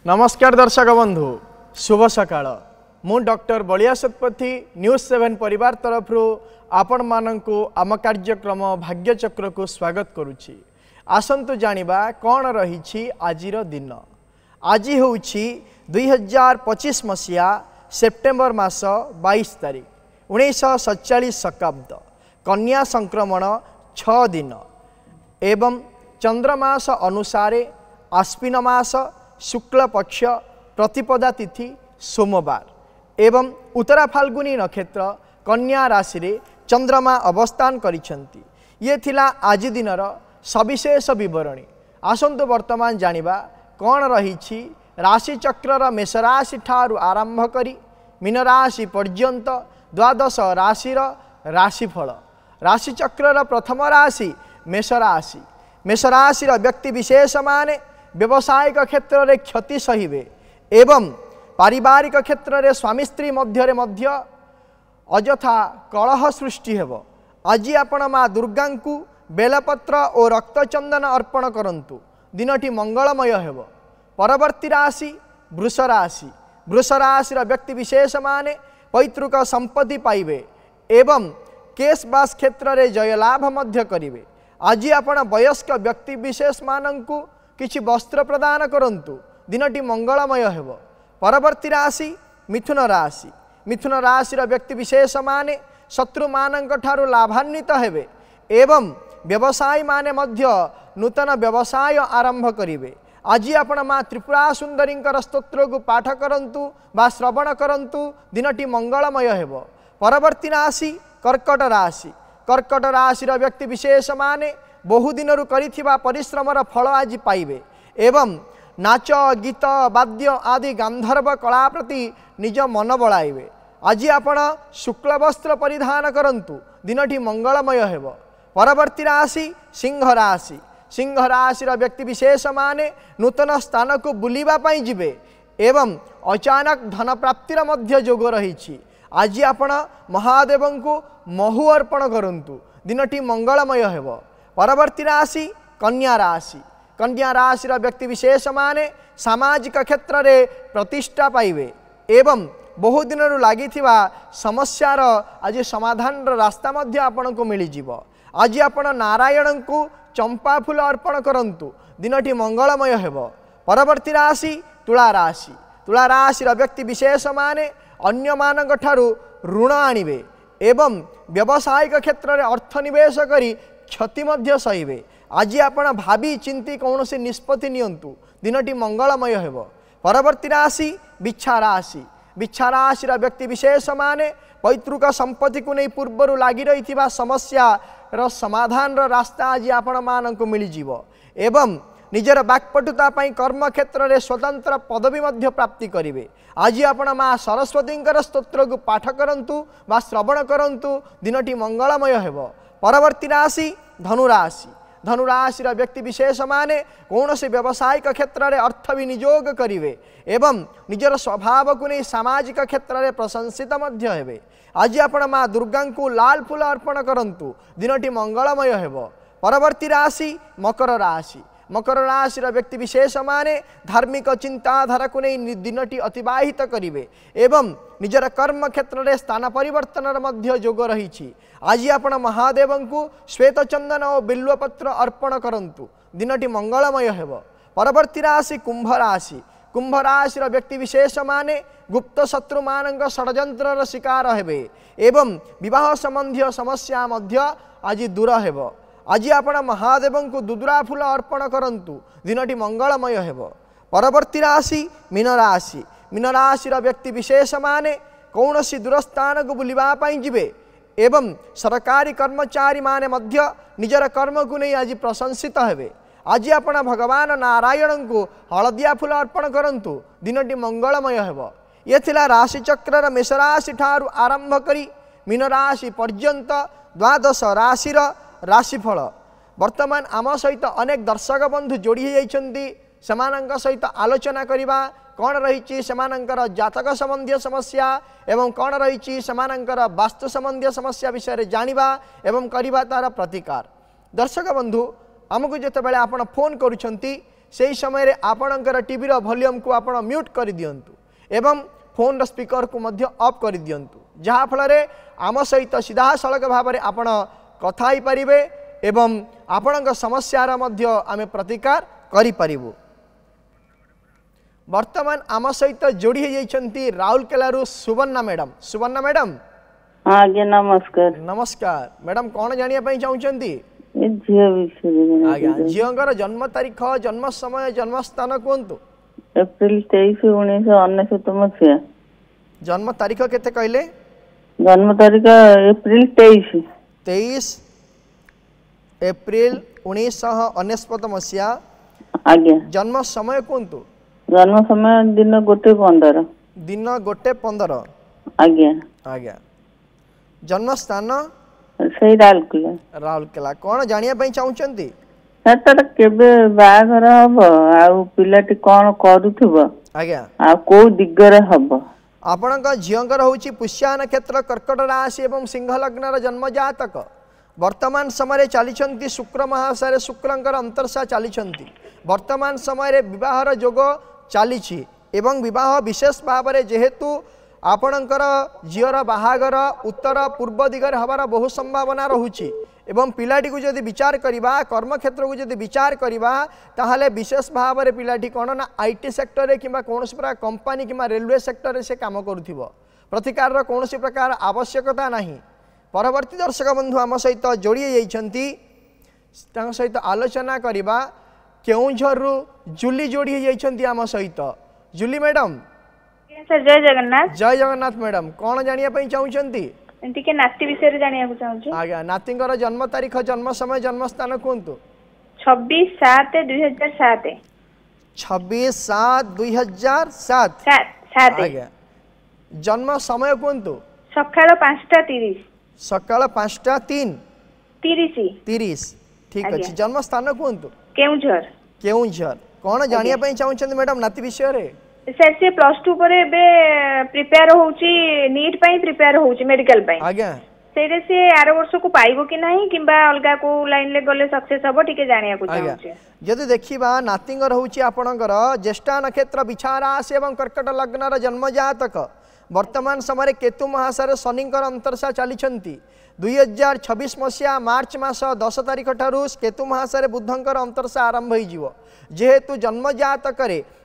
नमस्कार दर्शक बंधु शुभ सकाळ मु डॉक्टर बलिया सतपथी न्यूज 7 परिवार तरफ आपण मानंकु आम कार्यक्रम भाग्यचक्र को स्वागत करुछि। आसंतु जानिबा कौन रही आजिर दिन। आज होउछि 2025 मसीहा सेप्टेम्बर मास 22 तारिख 1947 शताब्द कन्या संक्रमण 6 दिन एवं चंद्रमास अनुसारे आश्विन मास शुक्ल पक्ष प्रतिपदा तिथि सोमवार एवं उत्तरा फाल्गुनी नक्षत्र कन्या राशि रे चंद्रमा अवस्थान करिसेंती। ये थिला आज दिनर सविशेष विवरणी। आसंतु वर्तमान जानिबा कौन रही राशि चक्रर मेष राशि ठारू आरंभ करी मीन राशि पर्यंत द्वादश राशिर राशिफल। राशि चक्रर प्रथम राशि मेष राशि। मेष राशिर व्यक्ति विशेष माने व्यावसायिक क्षेत्र में क्षति सहिबे एवं पारिवारिक क्षेत्र में स्वामी स्त्री मध्य अजथा कलह सृष्टि हेब। आज आपण माँ दुर्गा को बेलपत्र और रक्तचंदन अर्पण करंतु। दिनटी मंगलमय हेब। परवर्ती राशि वृष राशि। वृष राशि व्यक्ति विशेष माने पैतृक संपत्ति पाइबे एवं केस बास क्षेत्र में जयलाभ मध्य करिवे। आज आपण वयस्क व्यक्ति विशेष मानंकु किछि वस्त्र प्रदान करंतु। दिनटी मंगलमय हेब। परवर्ती राशि मिथुन राशि। मिथुन राशि व्यक्ति विशेष माने शत्रु मानंक ठारू लाभान्वित हेबे एवं व्यवसायी माने मध्य नूतन व्यवसाय आरंभ करिवे। आज आपण माँ त्रिपुरा सुंदरी स्तोत्र को पाठ करंतु बा श्रवण करंतु। दिनटी मंगलमय हेब। परवर्ती राशि कर्कट राशि। कर्कट राशि व्यक्ति विशेष माने बहु दिन करिथिबा परिश्रमर फल आज पाइबे एवं नाच गीत वाद्य आदि गांधर्व कला प्रति निज मन बलाइबे। आज आपण शुक्ल वस्त्र परिधान करंतु। दिनटी मंगलमय हेब। परवर्ती राशि सिंह राशि। सिंह राशि व्यक्ति विशेष माने नूतन स्थान को बुलिबा पई जिबे एवं अचानक धन प्राप्तिर मध्य जोग रही। आज आपण महादेव को महु अर्पण करंतु। दिनटी मंगलमय हेब। परवर्ती राशि कन्या राशि। कन्या राशि व्यक्ति विशेष माने सामाजिक क्षेत्र में प्रतिष्ठा पाइबे एवं बहु दिन लगी समस्यार आज समाधान रास्ता मध्य आपन को मिल जिवो। आज आपण नारायण को चंपा फूल अर्पण करंतु। दिनटी मंगलमय हेब। परवर्ती राशि तुला राशि। तुला राशि व्यक्ति विशेष माने अन्य मानक ठारू ऋण आनिबे एवं व्यावसायिक क्षेत्र में अर्थ निवेश करी क्षति मध्य सहिबे। आज आपण भावी चिंती कौन से निष्पत्ति नियंतु। दिनटी मंगलमय हेब। परवर्ती राशि बिच्छा राशि। बिच्छा राशि व्यक्ति विशेष माने पैतृक संपत्ति को नहीं पूर्वर लगी रही समस्या समाधान रास्ता आज आपण मानक मिल जिवो एवं निजर बाक्पटुता कर्म क्षेत्र में स्वतंत्र पदवी मध्य प्राप्ति करिवे। आज आपण माँ सरस्वती स्तोत्र को पाठ करंतु बा श्रवण करंतु। दिनटी मंगलमय हेब। परवर्ती राशि धनुराशि। धनुराशि व्यक्ति विशेष माने कौन से व्यावसायिक क्षेत्र में अर्थ विनियोग करिवे एवं निजर स्वभाव को नहीं सामाजिक क्षेत्र में प्रशंसित मध्य हेबे। आज आपण माँ दुर्गा को लाल फूल अर्पण करंतु। दिनटी मंगलमय हेब। परवर्ती राशि मकर राशि। मकर राशि व्यक्ति विशेष माने धार्मिक चिंताधारा को नहीं दिनटी अतिबाहित करिवे एवं निजर कर्म क्षेत्र में स्थान परिवर्तन मध्य जोग रही। आज आपण महादेव को श्वेत चंदन और बिल्वपत्र अर्पण करंतु। दिनटी मंगलमय हेब। परवर्ती राशि कुंभ राशि। कुंभ राशि व्यक्ति विशेष माने गुप्त शत्रु मानक षड्यंत्र शिकार हेबे एवं विवाह संबंधी समस्या मध्य आज दूर हेब। आज आपण महादेव को दुदुरा फूल अर्पण करंतु। दिनटी मंगलमय हेब। परवर्ती राशि मीन राशि। मीन राशि व्यक्ति विशेष माने कौन सी दूरस्थान को बुलिबा पई जिबे एवं सरकारी कर्मचारी माने मध्य निजर कर्म को नहीं आज प्रशंसित हेबे। आज आपण भगवान नारायण को हलदिया फूल अर्पण करंतु। दिनटी मंगलमय हेब। ये थिला राशि चक्र मेष राशि ठारू आरंभ करी मीन राशि पर्यंत द्वादश राशिर राशिफल। वर्तमान आम सहित अनेक दर्शक बंधु जोड़ी जाइछन्ति। समानंक सहित आलोचना करिबा कौन रही समानंकर जातक संबंधी समस्या एवं कौन रही समानंकर वास्तु संबंधी समस्या विषय जानिबा एवं करिबा तार प्रतिकार। दर्शक बंधु आमको जिते बेले आपण फोन करुछन्ति से समय आपणकर टीवी वॉल्यूम को आपण म्यूट कर दिंतु एवं फोन स्पीकर को मध्य ऑफ कर दिंतु जहाँ फल आम सहित सीधा सड़क भाव में आपण कथा ही पारिबे एवं आपण समस्यार मध्य आमे प्रतिकार करि परिबु। वर्तमान आम सहित जोड़ी होती राउरकेला सुवर्णा मैडम। सुवर्णा मैडम आज्ञा नमस्कार। नमस्कार मैडम, कौन जानिया चाहूँगी? आज्ञा झीर जन्म तारीख, जन्म समय, जन्म स्थान कहतु। एप्रिल 23 1999 मसीहा। जन्म तारीख केते कहले? जन्म तारीख एप्रिल 23 एप्रिल 1999 मसीहा। आज्ञा जन्म समय कहतु। जन्म समय दिन 1:15। दिन 1:15। आज्ञा आज्ञा जन्म स्थान सही राउरकेला। राउरकेला। कौन जानिया चाहूँगी? तार केबे बाहाघर हब आ पिलाटी कौन करूथबो? आज्ञा आ को दिगरे हब? आपणक झींकर होची पुष्या नक्षत्र कर्कट राशि एवं सिंह लग्नर जन्म जातक वर्तमान समय चली शुक्र महाशय शुक्रंकर अंतर्शा चली वर्तमान समय विवाहर जोग चली एवं विवाह विशेष भाव में जेहेतु आपणकर झीर बाहागर उत्तर पूर्व दिगरे हबार बहु संभावना रहुची एवं पिलाटी को जदि विचार करवा कर्म क्षेत्र को जदि विचार करवा ताहले विशेष भाव में पिलाटी कौन ना आईटी सेक्टर रे किंबा कौन प्रकार कंपनी किंबा रेलवे सेक्टर रे से काम करुथिबो। प्रतिकार कौन प्रकार आवश्यकता नहीं। परवर्ती दर्शक बंधु आम सहित जोड़ी जाइछंती सहित आलोचना करवा केउझर जूली जोड़ी जाइछंती आम सहित। जूली मैडम सर जय जगन्नाथ। जय जगन्नाथ मैडम, कौन जानिया चाहूँगी? टिके नाती विषय जानिया चाहूँ। आज्ञा नातींकर जन्म तारीख, जन्म समय, जन्म स्थान कहतु। 26/7/2007। 26/7/2007। आज्ञा जन्म समय कहतु। सकाळ 5:30। सकाळ 5:30। ठीक अच्छे। जन्म स्थान कहतु। केउझर। केउझर। कौन जानिया चाहूँगी मैडम नाती विषय रे? सर से +2 पर एबे प्रिपेयर होउची नीट पई प्रिपेयर होउची मेडिकल पई। आज्ञा सेरे से आर वर्ष को पाइबो कि नहीं किंबा अलगा को लाइन ले गले सक्सेस हबो टिके जानिया को चाहूची। यदि देखिबा नातिंगर होउची आपणकर ज्येष्ठा नक्षत्र बिछा राशि एवं कर्कट लग्नर जन्म जातक वर्तमान समय केतु महाशय शनिकर अंतर्शा चली 2026 मसीहा मार्च मास 10 तारीख ठारू केतु महाशय बुधंकर अंतर्शा आरंभ हो जेहेतु जन्म जातक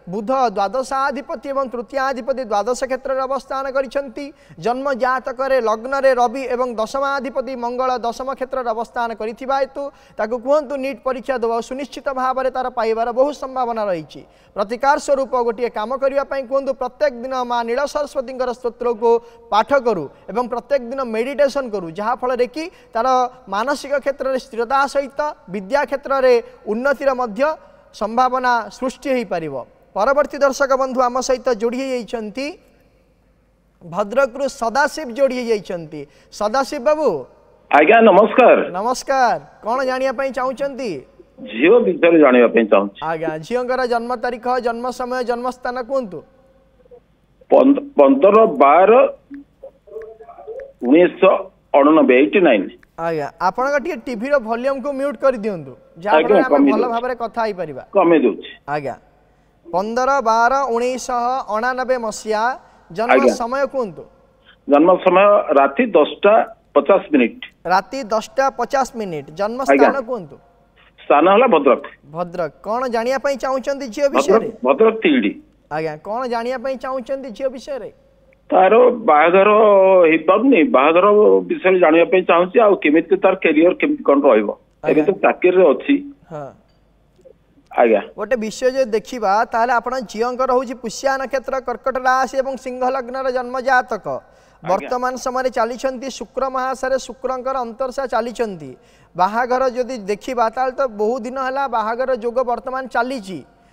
बुध द्वादशाधिपति एवं तृतीयाधिपति द्वादश क्षेत्र में अवस्थान करिसेंती। जन्म जातक लग्न रे रवि एवं दशमाधिपति मंगल दशम क्षेत्र में अवस्थान करिथिबा हेतु ताकू कहतु नीट परीक्षा देव सुनिश्चित भाव में तार पाइबार बहुत संभावना रही। प्रतिकार स्वरूप गोटे काम करने कहतु प्रत्येक दिन माँ नील सरस्वती स्तोत्र को पाठ करूँ एवं प्रत्येक दिन मेडिटेशन करूँ जहाँ फल कि तार मानसिक क्षेत्र में स्थिरता सहित विद्या क्षेत्र में उन्नतिर मध्य संभावना सृष्टि हो पार। परवर्ती दर्शक बंधु आम सहित जोड़ी जाइछंती भद्रक सदाशिव जोड़ी जाइछंती। सदाशिव बाबू आज्ञा नमस्कार। नमस्कार, कौन जानिया चाहूँगी? झील विषय जानिया चाहूँ। आज्ञा झीर जन्म तारीख, जन्म समय, जन्म स्थान कहतु। 15/12/1989। आज्ञा आपण टीवी वॉल्यूम को म्यूट कर दिंतु जहाँ भल भाव में कथा ही परिबा। कमे दोछि। आज्ञा 15/12/1989 मसीहा। जन्म समय कहतु। जन्म समय राति 10:50। राति 10:50। जन्म स्थान कहतु। स्थान हला भद्रक। भद्रक। कौन जानिया चाहूँगी झील विषय रे? भद्रक तीड़ी। आज्ञा कौन जानिया चाहूँगी झील विषय रे? तार बाहागर हो पारनी बाहागर विषय जानिया चाहूँगी आ केमिति तार कैरियर केमिति कोन रहइबो एबे तो चाकरी रे अछि। हां आज्ञा गोटे विषय जो देखा ताले आपण झींकर होची पुष्या नक्षत्र कर्कट राशि एवं सिंह लग्नर जन्म जातक वर्तमान समय चली शुक्र महाशय शुक्रंकर अंतर्शा चली बाहागर जदि देखा ताल तो बहुत दिन है बाहागर जोग वर्तमान चली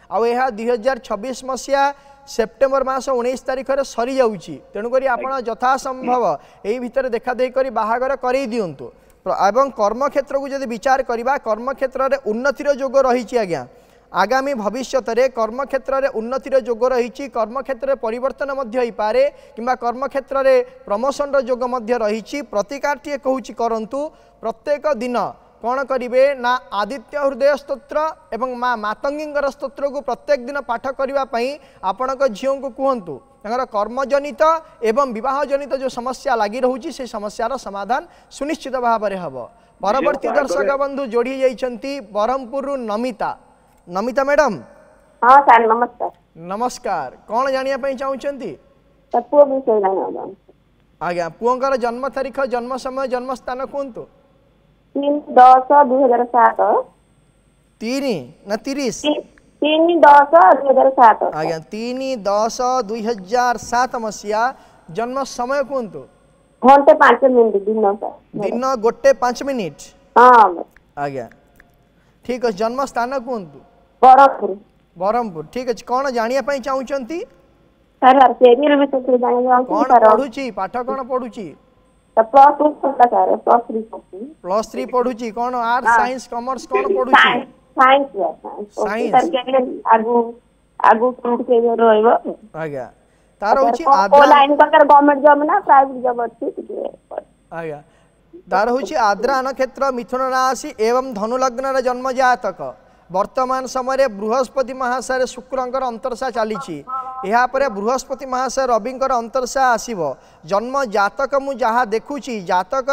2026 मसीहा सेप्टेम्बर मास 19 तारिख में सरी जाऊँगी। तेणुक आप यथासंभव यही भितर देखा कर बाहागर कर दिंतु एवं कर्म क्षेत्र को जब विचार करवा कर्म क्षेत्र में उन्नतिर जोग रही। आज्ञा आगामी भविष्य में कर्म क्षेत्र में उन्नतिर जोग रही। कर्म क्षेत्र में परिवर्तन हो पारे कि कर्म क्षेत्र में प्रमोशन जोग रही। प्रतिकार टी कहूँ करंतु प्रत्येक दिन कौन करेंगे ना आदित्य हृदय स्तोत्र एवं माँ मातंगींकर स्तोत्र को प्रत्येक दिन पाठ करने आपण झील को कहतु कर्मजनित एवं विवाह जनित जो समस्या लगी रोचे से समस्यार समाधान सुनिश्चित भाव में हम। परवर्ती दर्शक बंधु जोड़ी जाइछंती ब्रह्मपुर नमिता। नमिता मैडम हाँ सर नमस्कार। नमस्कार कौन जानिया पई चाहूचंती? पुओ विषय जानिया आज्ञा पुओंकर जन्म तारीख जन्म समय जन्म स्थान कहतु। 3/10/2007 3 ना 30 3/10/2007 आज्ञा 3/10/2007 मसीहा जन्म समय कहतु। घंटे 5 मिनट दिन दिन गोटे 5 मिनिट हाँ आज्ञा ठीक है। जन्म स्थान कहतु। ब्रह्मपुर ब्रह्मपुर ठीक अच्छे। कौन जानिया पई चाहूचंती? सर सीरियल विषय जानिया कौन पढुची पाठ कौन पढुची? तो प्लस 2 सर प्लस 3 पढुची कौन आर्ट्स साइंस कॉमर्स कौन पढुची? साइंस साइंस आगु आगु के रहइबो आज्ञा तार होची ओ आद्रा लाइन कर गवर्नमेंट जॉब ना प्राइवेट जॉब अछि आज्ञा तार होची आद्रा नक्षत्र मिथुन राशि एवं धनु लग्न रे जन्म जातक। वर्तमान समय बृहस्पति महाशय शुक्रंकर अंतरसा चली या बृहस्पति महाशय रविंकर अंतरसा आसीबो। जन्म जातक मु जहाँ देखुची जातक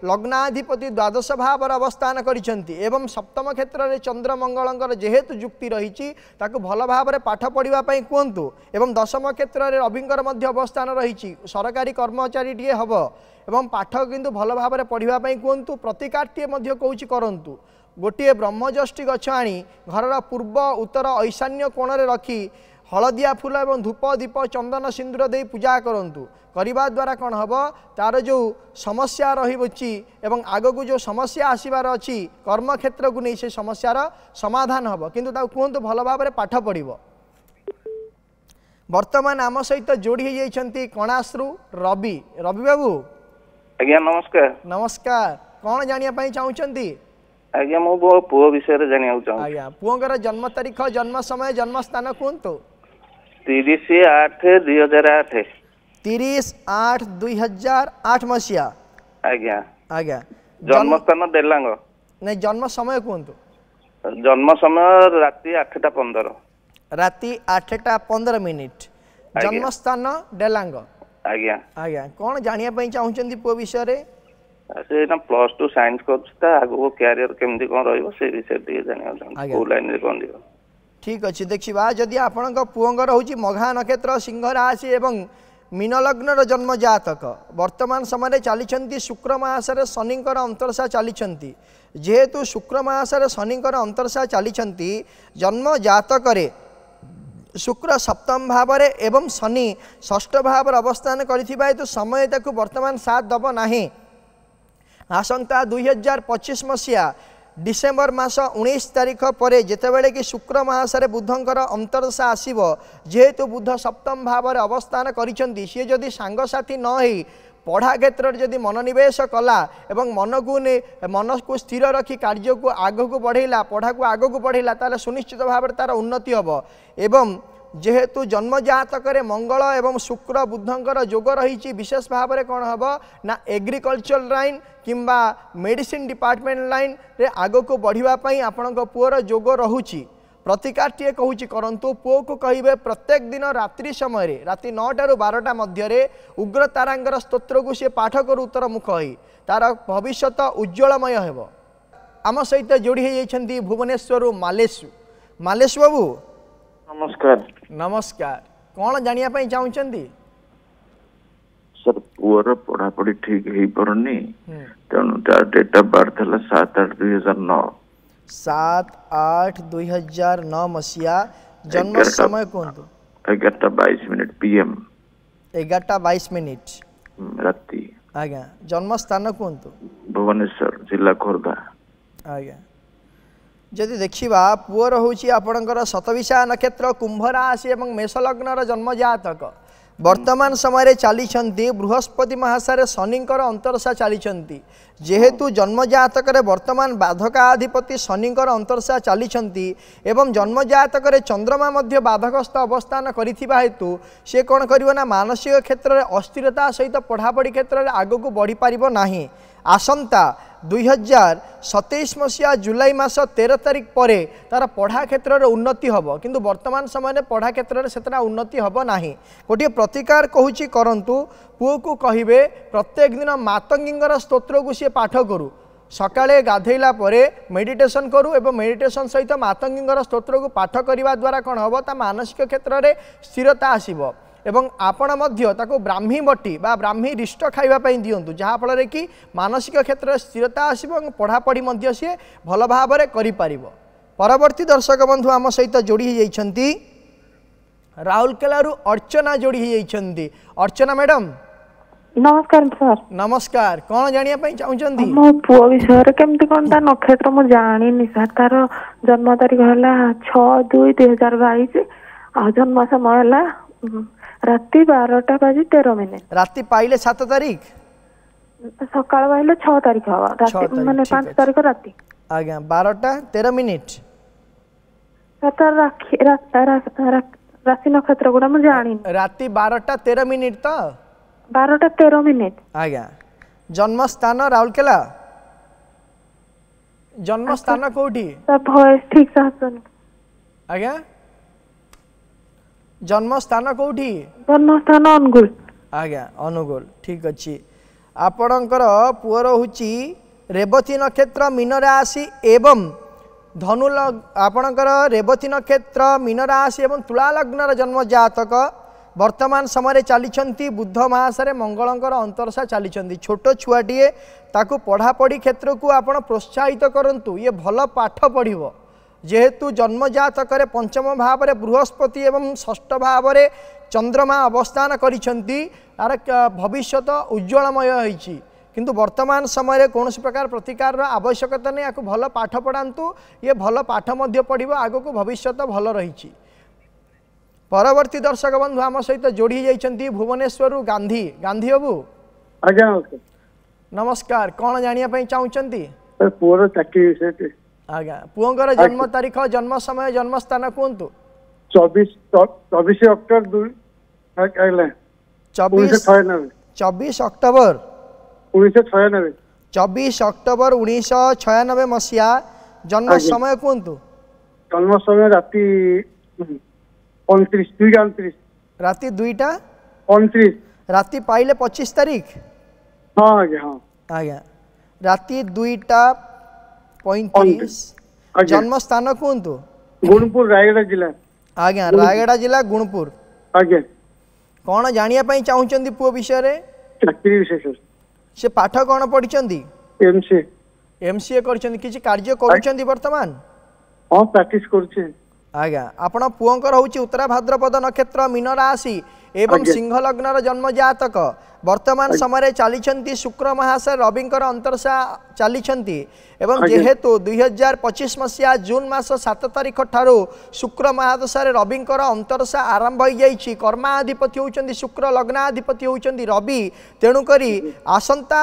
लग्नाधिपति द्वादश भाव अवस्थान करिसेंती एवं सप्तम क्षेत्र में चंद्र मंगलंकर जेहेतु जुक्ति रही ताकू भल भाव में पाठ पढ़ा कहतु एवं दशम क्षेत्र में रविंकर मध्य अवस्थान रही सरकारी कर्मचारी टे हम एवं पाठ किंतु भल भाव में पढ़ा कहतु प्रतिकाटे कहूँ करंतु। गोटे ब्रह्मजष्टि गछ आनी घर पूर्व उत्तर ईशान्य कोण में रखी हलदिया फूल एवं धूप दीप चंदन सिंदूर दे पूजा करंतु। करने द्वारा कौन हम तार जो समस्या रही एवं आगक जो समस्या आसबार अच्छी कर्म क्षेत्र को नहीं से समस्यार समाधान हम किंतु कहतु भल भाव में पाठ पढ़। वर्तमान आम सहित जोड़ी होती कणाश्रु रवि। रवि बाबू आज्ञा नमस्कार। नमस्कार कौन जानिया चाहूँगी? आज्ञा मो पुओ विषय जानिया चाहूँ। आज्ञा पुओंकर जन्म तारीख जन्म समय जन्म स्थान कहतु। 30/8/2008 30/8/2008 मसीहा आज्ञा आज्ञा। जन्म स्थान डेलांग नहीं जन्म समय कहतु। जन्म समय राति 8:15 राति 8:15 जन्म स्थान डेलांग आज्ञा। आज्ञा कौन जानिया चाहूँगी पुओ विषय रे? से ना +2 साइंस करछता आगो कैरियर केमदी कोन रहइबो से विषय दिए जानिया चाहूँ को लाइन रे कोन दियो। ठीक अच्छे देखा जदि आपण पुओंकर होची मघा नक्षत्र सिंह राशि एवं मीन लग्न जन्म जातक वर्तमान समय चली शुक्र महाशय शनिकर अंतरसा चली जेहेतु शुक्र महाशय शनिकर अंतरसा चली जन्म जातक शुक्र सप्तम भाव एवं शनि षष्ठ भाव अवस्थान कर समय ताकू वर्तमान साथ दब नाही। आसंता 2025 मसीहा डिसेम्बर मास 19 तारीख पर जितेबाला कि शुक्र महाशय बुधंकर अंतरसा आसीबो जेहेतु बुध सप्तम भाव अवस्थान करिसेंती सी जदि सांगसाथी न होई पढ़ा क्षेत्र जदि मनोनिवेश कला एवं मन को स्थिर रखी कार्य को आग को बढ़ेला पढ़ा को आग को बढ़ेला ताले सुनिश्चित भाव तार उन्नति हम। एवं जेहेतु जन्म जातक मंगल एवं शुक्र बुधंकर जोग रही विशेष भाव में कौन हम ना एग्रिकल्चर लाइन किंबा मेडिसिन डिपार्टमेंट लाइन रे आग को बढ़ापी आपण पुओर जोग रोचे। प्रतिकाटे कहूँ करंतु पुओ को कहे प्रत्येक दिन रात्रि समय राति 9 टा 12 मध्य उग्र तारांगर स्तोत्र को सी पाठ करू उत्तर मुख हो तार भविष्यत उज्ज्वलमय हो। आम सहित जोड़ी होती भुवनेश्वर मालेशु। मालेशु बाबू नमस्कार। नमस्कार कौन जानिया चाहूँगी? सर पुअर पढ़ापढ़ी ठीक हो पारनी तेणु डेट ऑफ बर्थ है 7/8/2009 7/8/2009 मसीहा जन्म समय कहतु। 11:22 PM 11:22 राति आज्ञा। जन्म स्थान कहतु। भुवनेश्वर जिला खोर्धा आज्ञा। जदि देखा पुअर हूँ आपणकर शतविशा नक्षत्र कुंभ राशि एवं मेष लग्न जन्म जातक वर्तमान समय चली बृहस्पति महाशय शनिकर अंतरसा चली जेहेतु जन्म जातक वर्तमान बाधकाधिपति शनिकर अंतरसा चली एवं जन्म जातक चंद्रमा मध्य बाधकस्थ अवस्थान करिथिबा हेतु से कौन करिवो ना मानसिक क्षेत्र में अस्थिरता सहित पढ़ापढ़ी क्षेत्र में आग को बढ़ी पारिबो नाही। आसंता 2027 मसीहा जुलाई मास 13 तारिख पर तार पढ़ा क्षेत्र में उन्नति हम किंतु वर्तमान समय में पढ़ा क्षेत्र में सेतना उन्नति हम ना गोटे प्रतिकार कहूँ करंतु पुओ को कहे प्रत्येक दिन मातंगींगर स्तोत्र को सी पाठ करू सकाळे गाधेला परे मेडिटेशन करू एवं मेडिटेशन सहित मातंगींगर स्तोत्र को पाठ करने द्वारा कौन हम ता मानसिक क्षेत्र में स्थिरता आसीबो एवं आपण मध्य ताको ब्राह्मी बटी बा ब्राह्मी रिष्ट खाइबापी दिंतु जहाँफल कि मानसिक क्षेत्र में स्थिरता आसो पढ़ापढ़ी मध्य सी भल भाव में कर परवर्ती दर्शक बंधु आम सहित जोड़ी होती राउरकेला अर्चना जोड़ी होती अर्चना मैडम नमस्कार सर नमस्कार कौन जानिया चाहूँगी मो पुओ विषय केमती कौन ता नक्षत्र मु जानी सर तार जन्म तारीख है 6/2/2022 आ जन्म समय है राति 12टा बाजी 13 मिनिट राति पाइले 7 तारीख सकाळ पाइले 6 तारीख हवा राति माने 5 तारीख राति आज्ञा 12टा 13 मिनिट सर राशि नक्षत्र गुड़ा मु जानी राति 12टा 13 मिनिट तो 12टा 13 मिनिट आज्ञा जन्म स्थान राउरकेला जन्म स्थान कोठी सब वॉइस ठीक से सुन आज्ञा जन्म स्थान कोठी जन्म स्थान अनुगुल आज्ञा अनुगुल ठीक अच्छी आपणकर पुअर होची रेवती नक्षत्र मीन राशि एवं धनु आपणकर रेवती नक्षत्र मीन राशि एवं तुला लग्नर जन्म जातक वर्तमान समय चली बुध महासरे मंगलंकर अंतरसा चली छोट छुआटीए ताकू पढ़ापढ़ी क्षेत्र को आपण प्रोत्साहित करंतु ये भल पाठ पढ़िबो जेहेतु जन्मजातक पंचम भाव में बृहस्पति एवं षष्ठ भाव में चंद्रमा अवस्थान करिसेंती तार भविष्यत उज्ज्वलमय होईची किंतु वर्तमान समय कौन प्रकार प्रतिकार आवश्यकता नहीं आपको भल पाठ पढ़ातु ये भल पाठ मध्य पढ़िबो आगो को भविष्यत भल रही परवर्ती दर्शक बंधु आम सहित जोड़ी जाइछंती भुवनेश्वर गांधी गांधी बाबू आज्ञा नमस्कार कौन जानिया चाहूँगी पुअर चाकरी आज्ञा पुओंकर जन्म तारीख जन्म समय जन्म स्थान कहतु 24 अक्टोबर 24 अक्टोबर 1996 24 अक्टोबर 1996 मसीहा जन्म समय कहतु जन्म समय राति 29 राति 2टा 29 राति पाइले 25 तारीख हाँ आज्ञा हाँ आज्ञा राति 2टा 35 जन्म स्थान कहतु गुणपुर रायगढ़ जिला आज्ञा रायगढ़ जिला गुणपुर आज्ञा कौन जानिया चाहूँगी पुओ विषय चाकरी विषय से पाठ कौन पढ़ी एमसीए किसी कार्य करुँच वर्तमान हाँ प्रैक्टिस करुचे आज्ञा आपण पुओंकर होची उत्तरा भाद्रपद नक्षत्र मीन राशि एवं सिंह लग्नर जन्म जातक वर्तमान समय चली शुक्र महाशय रविंकर अंतरसा चली एवं जेहेतु 2025 मसीहा जून मास 7 तारीख ठारू शुक्र महादशार रविंकर अंतरसा आरंभ हो जाइए कर्माधिपति होउचंदी शुक्र लग्नाधिपति होउचंदी रवि तेणुक आसंता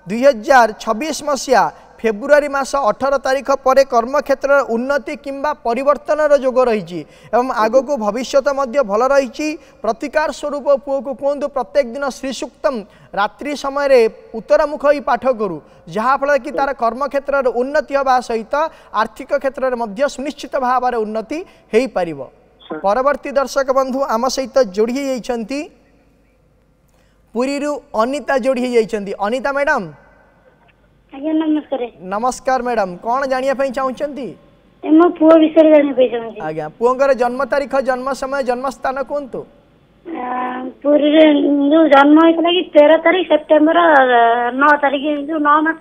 2026 मसीहा फेब्रुआरी मास 18 तारीख पर कर्म क्षेत्र उन्नति किंबा परिवर्तन जोग रही एवं आग को भविष्यत मध्य भल रही प्रतिकार स्वरूप पुओ को कहतु प्रत्येक दिन श्री सूक्तम रात्रि समय उत्तरमुख ही पाठ करू जहाँफल कि तार कर्म क्षेत्र उन्नति हवा सहित आर्थिक क्षेत्र में सुनिश्चित भाव में उन्नति हो पार। परवर्ती दर्शक बंधु आम सहित जोड़ी होती पुरी अनिता जोड़ी होती अनिता मैडम आज्ञा नमस्कार नमस्कार मैडम कौन जानिया चाहूँगी मो पुओ विषय जानिया चाहूँगी आज्ञा पुओंकर जन्म तारीख जन्म समय जन्म स्थान कहतु पुरी जो जन्म होता कि 13 तारीख सेप्टेम्बर 9 तारीख जो 9 मास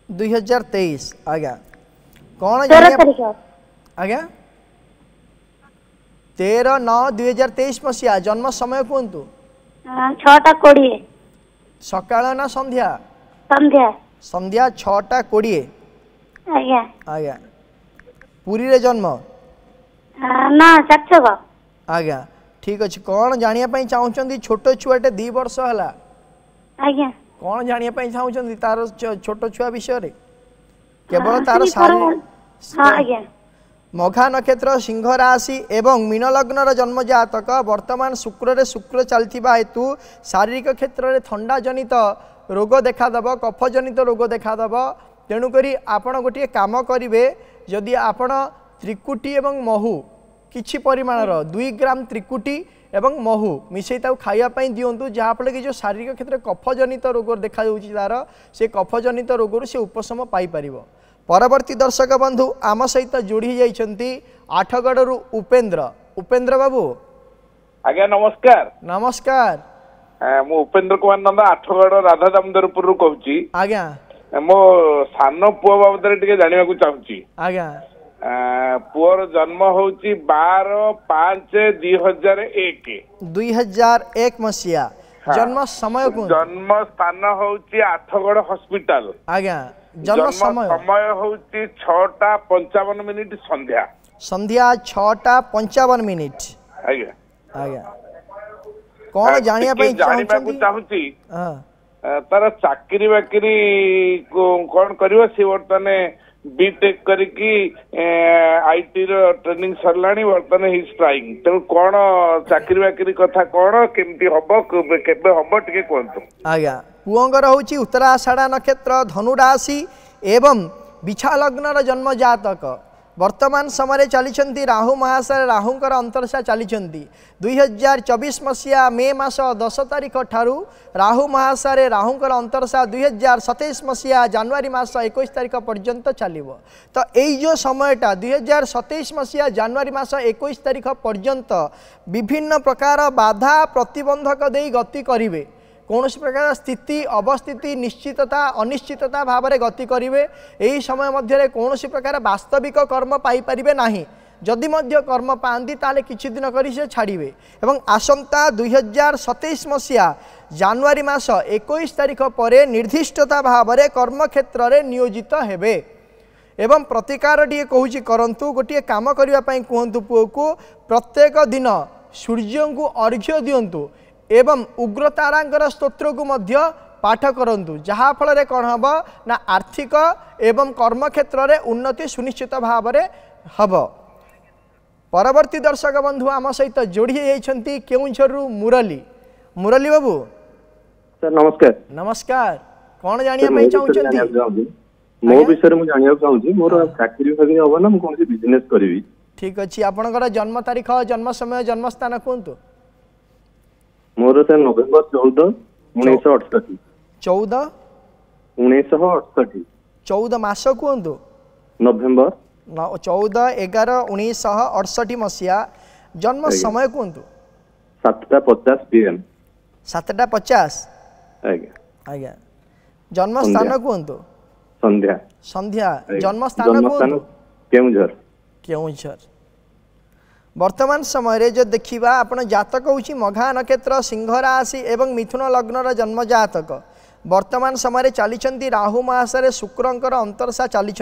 2023 आज्ञा कौन 13 तारीख आज्ञा 13/9/2023 मसीहा जन्म समय कहतु 6:20 सकाळ ना संध्या संध्या संध्या 6:20 आज्ञा आज्ञा पुरी रे जन्म ना चाचक आज्ञा ठीक अच्छे कौन जानिया चाहूँगी छोट छुआटे 2 वर्ष है आज्ञा कौन जानिया चाहूँगी तार छोट छुआ विषय रे केवल तार शारीरिक मघा नक्षत्र सिंह राशि एवं मीन लग्नर जन्म जातक वर्तमान शुक्र चलता हेतु शारीरिक क्षेत्र में थंडा जनित रोग देखादेव कफ जनित रोग देखादेव तेणुक आपण गोटे कम करेंगे जदि आपण त्रिकुटी एवं महू किछि परिमाणर 2 ग्राम त्रिकुटी एवं महू मिसई खावाई दिंतु जहाँफल कि जो शारीरिक क्षेत्र में कफ जनित रोग देखा तार से कफ जनित रोग से उपशम पाइपर। परवर्ती दर्शक बंधु आम सहित जोड़ी जाइछंती आठगड़ उपेंद्र। उपेंद्र बाबू आज्ञा नमस्कार। नमस्कार मु उपेंद्र कुमार नंदा आठगड़ राधा दामोदरपुर कहूची। आज्ञा मो सान पुओ बाबद टिके जानिबा को चाहूची। आज्ञा पुओर जन्म होची 12/5/2001 2001 मसिया जन्म समय को जन्म स्थान होची आठगड़ हॉस्पिटल। आज्ञा जन्म समय होची 6:55 संध्या संध्या 6:55। आज्ञा आज्ञा कौन जानिया पई चाहूची तार चाकरी बाकरी कौन करियो से वर्तने बीटेक करके आईटी रो ट्रेनिंग सरलाणी वर्तमान ही ट्राइंग तो कौन चाकरी बाकरी कथा कौन केमती हबो केबे हबो टिके कोंतु। आज्ञा पुओंगर होची उत्तराषाढ़ा नक्षत्र धनु राशि एवं बिछा लग्न जन्म जातक वर्तमान समय चली राहु महाशय राहुंकर अंतरशा चली 2024 मसीहा मे मास 10 तारिख ठारू राहु महाशय राहुंकर अंतरशा 2027 मसीहा जनवरी मास 21 तारिख पर्यंत चलिबो। तो यही जो समयटा 2027 मसीहा जनवरी मास 21 तारिख पर्यंत विभिन्न प्रकार बाधा प्रतिबंधक दे गति करिवे कौन प्रकार स्थिति अवस्थिति निश्चितता अनिश्चितता भाव में गति करेंगे। यही समय मध्य कौन प्रकार वास्तविक कर्म पाइपर ना जदि मध्य कर्म पाती ताले किछि दिन करी से छाड़िबे एवं आसंता 2027 मसीहा जनवरी मास 21 तारिख पर निर्दिष्टता भाव में कर्म क्षेत्र में नियोजित हेबे एवं प्रतिकार टी कहूँ करंतु गोटे काम करने कहतु पुओ को प्रत्येक दिन सूर्य को अर्घ्य दिंतु एवं उग्रतारांकर स्तोत्र को मध्य पाठ करंतु जहाँ फल कौन हम ना आर्थिक एवं कर्म क्षेत्र में उन्नति सुनिश्चित भाव में हम। परवर्ती दर्शक बंधु आम सहित जोड़ी जाइछंती केउंझरु मुरली। मुरली बाबू सर नमस्कार। नमस्कार कौन जानिया पई चाहउछंती? मो विषय में जानिया चाहूची मोर चाकरी फाकरी होबो ना मु कोन बिजनेस करबी। ठीक अछि आपनकर जन्म तारीख जन्म समय जन्म स्थान कोंतु? मोर सर नवंबर 14 1968 14 1968 14 मास कोंतु? नवंबर 14/11/1968 मसीहा जन्म समय कोंतु? 7:50 PM 7:50 आज्ञा आज्ञा जन्म स्थान कोंतु? संध्या संध्या जन्म स्थान कोंतु? केउंझर केउंझर। वर्तमान समय जो देखा आपण जातक होची मघा नक्षत्र सिंह राशि एवं मिथुन लग्न जन्म जातक वर्तमान समय चली राहु महाशय शुक्रंकर अंतरशा चली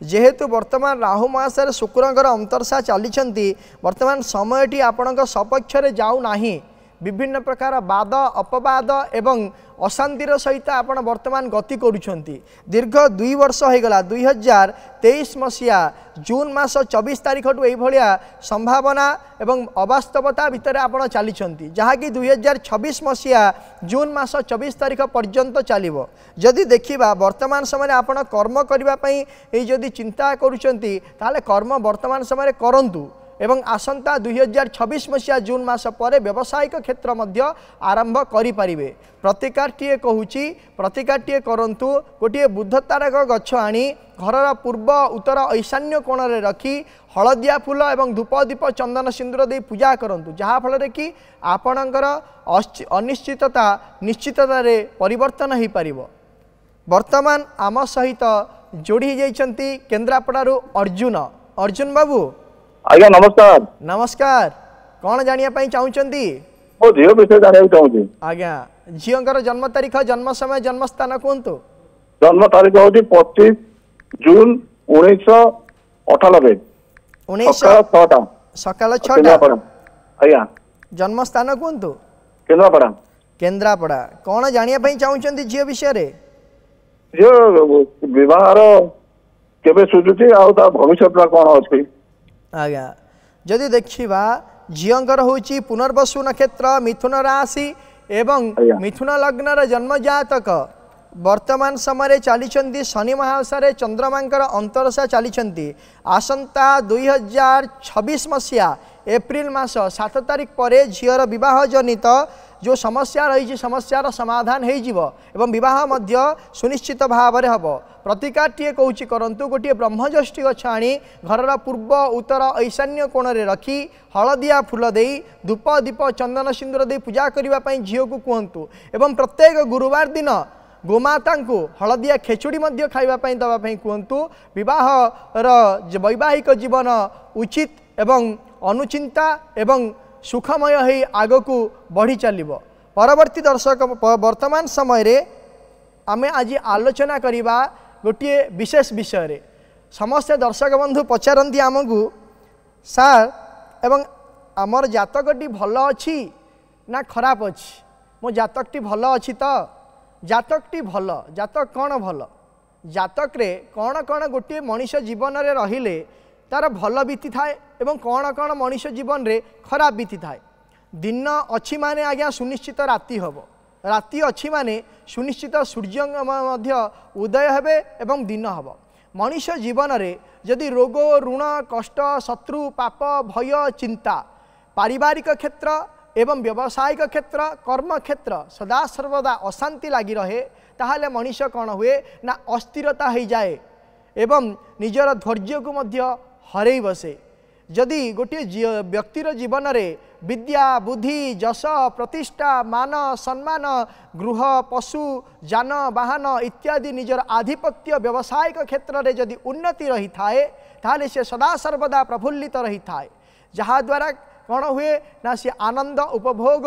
जेहेतु वर्तमान राहु महाशय शुक्रंकर अंतरशा चली वर्तमान समयटी आपण सपक्ष जाऊ नाही विभिन्न प्रकार बाद अपवाद एवं अशांतिर सहित आपण वर्तमान गति करुछंती। दीर्घ 2 वर्ष होगला 2023 मसीहा जून मास 24 तारिख ठू यह संभावना एवं अवास्तवता भितर आपण चली जहाँकि 2026 मसीहा जून मास 24 तारिख पर्यंत चलो। जदि देखा वर्तमान समय आपण कर्म करने जदि चिंता करुछंती ताले कर्म वर्तमान समय करंतु एवं आसंता 2026 मसीहा जून मास पर व्यावसायिक क्षेत्र मध्य आरंभ करें। प्रतिकारटीए कहूँ प्रतिकारटीए करंतु गोटे बुद्ध तारक गछ आनी घरर पूर्व उत्तर ईशान्य कोण में रखी हलदिया फूल एवं धूप दीप चंदन सिंदूर दे पूजा करंतु जहाँ फल कि आपणकर अनिश्चितता निश्चिततार परिवर्तन हो पार। वर्तमान आम सहित जोड़ी जाइछंती केन्द्रापड़ारू अर्जुन। अर्जुन बाबू आज्ञा नमस्कार। नमस्कार कौन जानिया पई चाहउचंती? ओ झियो विषय जानिया चाहूची। आज्ञा झियोंकर जन्म तारीख जन्म समय जन्म स्थान कोंतु? जन्म तारीख होती 25 जून 1998 सकाल 6टा आज्ञा जन्म स्थान कोंतु? केन्द्रापड़ा। केन्द्रापड़ा कौन जानिया पई चाहउचंती झियो विषय रे? झियो विवाहर केबे सुजुची आ ता भविष्य कौन अछि? आज्ञा जदि देखा झींकर हूँ पुनर्वसु नक्षत्र मिथुन राशि एवं मिथुन लग्नर जन्म जातक वर्तमान समय चली शनि महादशा चंद्रमांकर अंतरदशा चली आसंता 2026 मसीहा एप्रिल मास 7 तारिख पर झीर विवाह जनित जो समस्या रही समस्यार समाधान हो विवाह मध्य सुनिश्चित भाव में हम प्रतिकार टे कौच करंतु गोटे ब्रह्मज्येष्ठी गछ आनी घर पूर्व उत्तर ईशान्य कोण में रखी हलदिया फूल दे धूप दीप चंदन सिंदूर दे पूजा करने झील को कहतु एवं प्रत्येक गुरुवार दिन गोमाता को हलदिया खेचुड़ी खावाई दवाई कहतु विवाहर वैवाहिक जीवन उचित एवं अनुचिंता एवं सुखमय है आग को बढ़ी चलो। परवर्ती दर्शक वर्तमान समय रे आमे आज आलोचना करिबा गोटे विशेष विषय रे समस्त दर्शक बंधु पचारती आमको सार एवं आमर जातकटी भल अच्छी ना खराब अच्छी मो जातकटी भल अच्छी तो जातकटी भल जातक कौन भल जातक रे कौन कौन गोटे मनीष जीवन रे रहिले तार भल बीती थाए एवं कौन कौन मनीष जीवन रे खराब बीती थाए। दिन अच्छी माने आज्ञा सुनिश्चित राति हम राति अच्छी माने सुनिश्चित सूर्य उदय हेबे एवं दिन हम मनीष जीवन रे यदि रोग ऋण कष्ट शत्रु पाप भय चिंता पारिवारिक क्षेत्र एवं व्यावसायिक क्षेत्र कर्म क्षेत्र सदा सर्वदा अशांति लगी रहे ताहले मनीष कौन हुए ना अस्थिरता हो जाए एवं निजर धैर्य को मध्य हरई बसे। जदि गोटे व्यक्तिर जीवन में विद्या बुद्धि जश प्रतिष्ठा मान सम्मान गृह पशु जान वाहन इत्यादि निजर आधिपत्य व्यावसायिक क्षेत्र में जदि उन्नति रही थाए ताहले से सदा सर्वदा प्रफुल्लित रही थाए जहाद्वारा कौन हुए ना सी आनंद उपभोग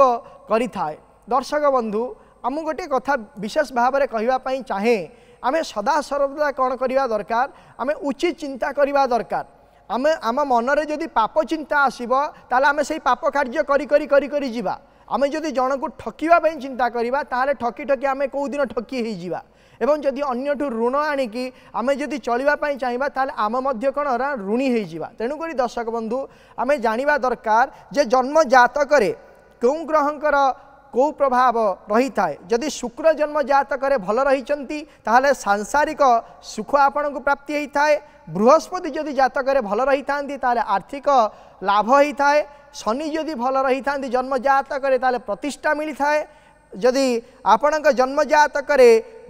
करि थाए। दर्शक बंधु आम गोटे कथा विशेष भाव में कहवाई चाहे आमे सदा सर्वदा कौन करवा दरकार आमे उचित चिंता करवा दरकार आमे आम मनरे जदि पाप चिंता आसीबो ताले आमे सेही पाप कार्य करी करी करी करी जीवा आमे जदि जन को ठकिबा पई चिंता करवा ताले ठकी ठकी आमे को दिन ठकी हे जीवा एवं जदि अन्यठू ऋण आनिकी आमे जदि चलिबा पई चाहिबा ताले आम मध्य कोन ऋणी हे जीवा। तेणु करी दर्शक बंधु आमे जानिबा दरकार जे जन्म जातक रे कों ग्रहंकर कौ प्रभाव रही थाए जदि शुक्र जन्म जातक भल रही ताहले सांसारिक सुख आपण को प्राप्ति होता है। बृहस्पति जदि जातक भल रही ताहले आर्थिक लाभ होता है। शनि जदि भल रही जन्म जातक ताहले प्रतिष्ठा मिलता है। जदि आपण जन्म जातक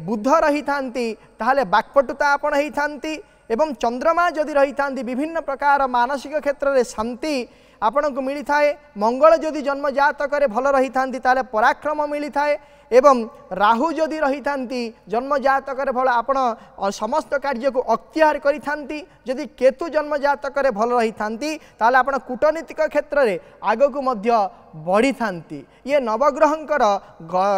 बुध रही ताहले बाक्पटुता आपण होती एवं चंद्रमा जदि रही विभिन्न प्रकार मानसिक क्षेत्र में शांति आपण को मिली थाए। मंगल जदि जन्म जातक भल रही ताले पराक्रम मिली थाए एवं राहु जदि रही जन्म जातक भल आपण समस्त कार्य को अख्तियार करी थांती। जदि केतु जन्म जातक भल रही ताले आपण कूटनीतिक क्षेत्र में आग को मध्य बढ़ी थांती। ये नवग्रहंकर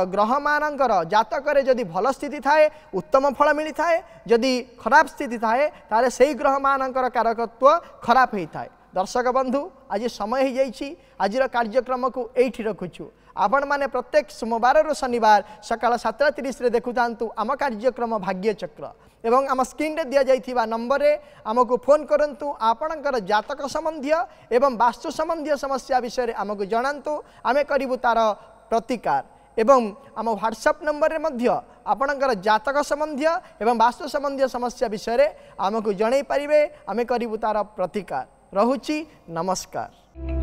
ग्रह मानकर जातक जदि भल स्थिति थाए उत्तम फल मिली थाए जदि खराब स्थिति थाए ताले सेही ग्रह मानकर कारकत्व खराब होता है। दर्शक बंधु आज समय हो जाइए आज कार्यक्रम को यही रखुचु आपण माने प्रत्येक सोमवार और शनिवार सकाल 7:30 देखु थांतु आम कार्यक्रम भाग्य चक्र एवं आम स्क्रीन रे दिया जाइथिबा नंबर रे आमको फोन करंतु आपणकर जातक संबंधी एवं वास्तु संबंधी समस्या विषय रे आमको जणांतु आमे करिबु तार प्रतिकार एवं आम व्हाट्सएप नंबर रे मध्य आपणकर जातक संबंधी एवं वास्तु संबंधी समस्या विषय रे आमको जणै पारिबे आमे करिबु तार प्रतिकार। रहुची नमस्कार।